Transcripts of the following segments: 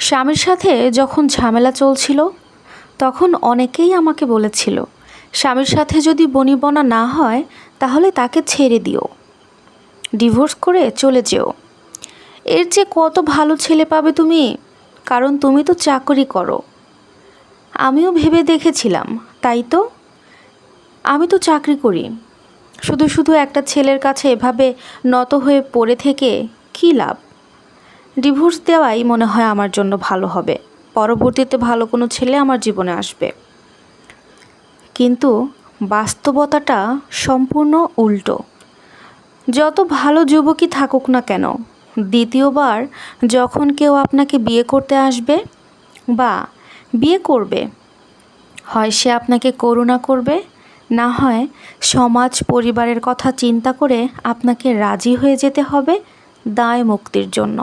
স্বামীর সাথে যখন ঝামেলা চলছিল তখন অনেকেই আমাকে বলেছিল, স্বামীর সাথে যদি বনিবনা না হয় তাহলে তাকে ছেড়ে দিও, ডিভোর্স করে চলে যেও। এর চেয়ে কত ভালো ছেলে পাবে তুমি, কারণ তুমি তো চাকরি করো। আমিও ভেবে দেখেছিলাম, তাই তো, আমি তো চাকরি করি, শুধু শুধু একটা ছেলের কাছে এভাবে নত হয়ে পড়ে থেকে কী লাভ। ডিভোর্স দেওয়াই মনে হয় আমার জন্য ভালো হবে, পরবর্তীতে ভালো কোনো ছেলে আমার জীবনে আসবে। কিন্তু বাস্তবতাটা সম্পূর্ণ উল্টো। যত ভালো যুবকই থাকুক না কেন, দ্বিতীয়বার যখন কেউ আপনাকে বিয়ে করতে আসবে বা বিয়ে করবে, হয় সে আপনাকে করুণা করবে, না হয় সমাজ পরিবারের কথা চিন্তা করে আপনাকে রাজি হয়ে যেতে হবে দায় মুক্তির জন্য।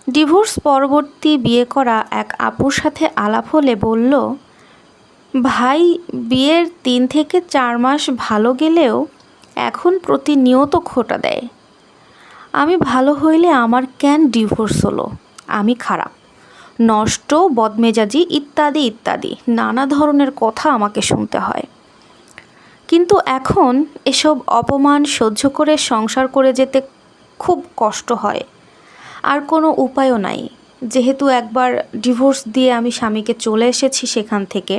ডিভোর্স পরবর্তী বিয়ে করা এক আপুর সাথে আলাপ হলে বলল, ভাই বিয়ের 3 থেকে 4 মাস ভালো গেলেও এখন প্রতিনিয়ত খোঁটা দেয়। আমি ভালো হইলে আমার কেন ডিভোর্স হলো, আমি খারাপ, নষ্ট, বদমেজাজি ইত্যাদি ইত্যাদি নানা ধরনের কথা আমাকে শুনতে হয়। কিন্তু এখন এসব অপমান সহ্য করে সংসার করে যেতে খুব কষ্ট হয়। আর কোনো উপায়ও নাই, যেহেতু একবার ডিভোর্স দিয়ে আমি স্বামীকে চলে এসেছি সেখান থেকে,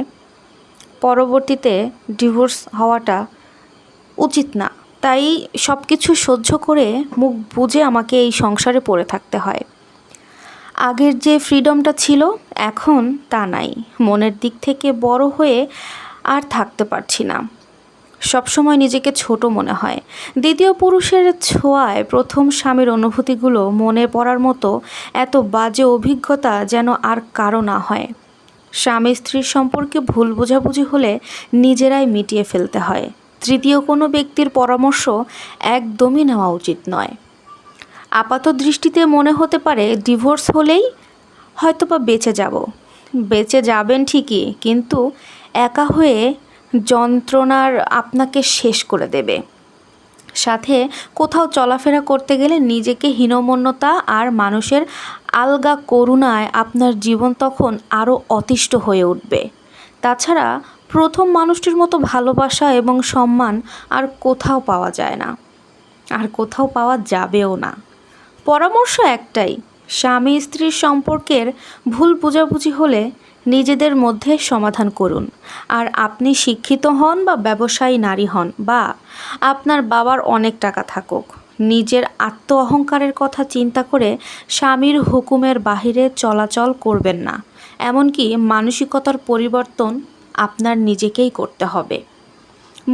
পরবর্তীতে ডিভোর্স হওয়াটা উচিত না। তাই সব কিছু সহ্য করে মুখ বুজে আমাকে এই সংসারে পড়ে থাকতে হয়। আগের যে ফ্রিডমটা ছিল এখন তা নাই। মনের দিক থেকে বড় হয়ে আর থাকতে পারছি না, সবসময় নিজেকে ছোট মনে হয়। দ্বিতীয় পুরুষের ছোঁয়ায় প্রথম স্বামীর অনুভূতিগুলো মনে পড়ার মতো এত বাজে অভিজ্ঞতা যেন আর কারো না হয়। স্বামী স্ত্রীর সম্পর্কে ভুল বোঝাবুঝি হলে নিজেরাই মিটিয়ে ফেলতে হয়। তৃতীয় কোনো ব্যক্তির পরামর্শ একদমই নেওয়া উচিত নয়। আপাত দৃষ্টিতে মনে হতে পারে ডিভোর্স হলেই হয়তোবা বেঁচে যাব। বেঁচে যাবেন ঠিকই, কিন্তু একা হয়ে যন্ত্রণার আপনাকে শেষ করে দেবে। সাথে কোথাও চলাফেরা করতে গেলে নিজেকে হীনমন্যতা আর মানুষের আলগা করুণায় আপনার জীবন তখন আরও অতিষ্ঠ হয়ে উঠবে। তাছাড়া প্রথম মানুষটির মতো ভালোবাসা এবং সম্মান আর কোথাও পাওয়া যায় না, আর কোথাও পাওয়া যাবেও না। পরামর্শ একটাই, স্বামী স্ত্রীর সম্পর্কের ভুল বোঝাবুঝি হলে নিজেদের মধ্যে সমাধান করুন। আর আপনি শিক্ষিত হন বা ব্যবসায়ী নারী হন বা আপনার বাবার অনেক টাকা থাকুক, নিজের আত্ম অহংকারের কথা চিন্তা করে স্বামীর হুকুমের বাহিরে চলাচল করবেন না। এমনকি মানসিকতার পরিবর্তন আপনার নিজেকেই করতে হবে।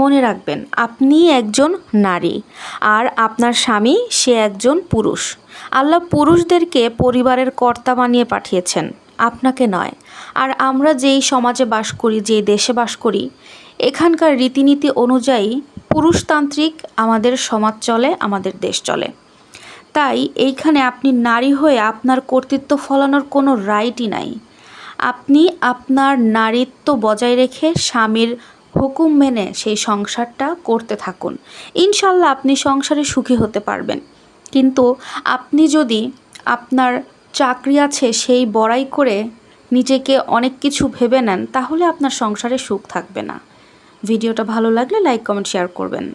মনে রাখবেন, আপনি একজন নারী আর আপনার স্বামী সে একজন পুরুষ। আল্লাহ পুরুষদেরকে পরিবারের কর্তা বানিয়ে পাঠিয়েছেন, আপনাকে নয়। আর আমরা যেই সমাজে বাস করি, যেই দেশে বাস করি, এখানকার রীতিনীতি অনুযায়ী পুরুষতান্ত্রিক আমাদের সমাজ চলে, আমাদের দেশ চলে। তাই এইখানে আপনি নারী হয়ে আপনার কর্তৃত্ব ফলানোর কোনো রাইটই নাই। আপনি আপনার নারীত্ব বজায় রেখে স্বামীর হুকুম মেনে সেই সংসারটা করতে থাকুন। ইনশাল্লাহ আপনি সংসারে সুখী হতে পারবেন। কিন্তু আপনি যদি আপনার চাকরি আছে সেই বড়াই করে নিজেকে অনেক কিছু ভেবে নেন, তাহলে আপনার সংসারে সুখ থাকবে না। ভিডিওটা ভালো লাগলে লাইক, কমেন্ট, শেয়ার করবেন।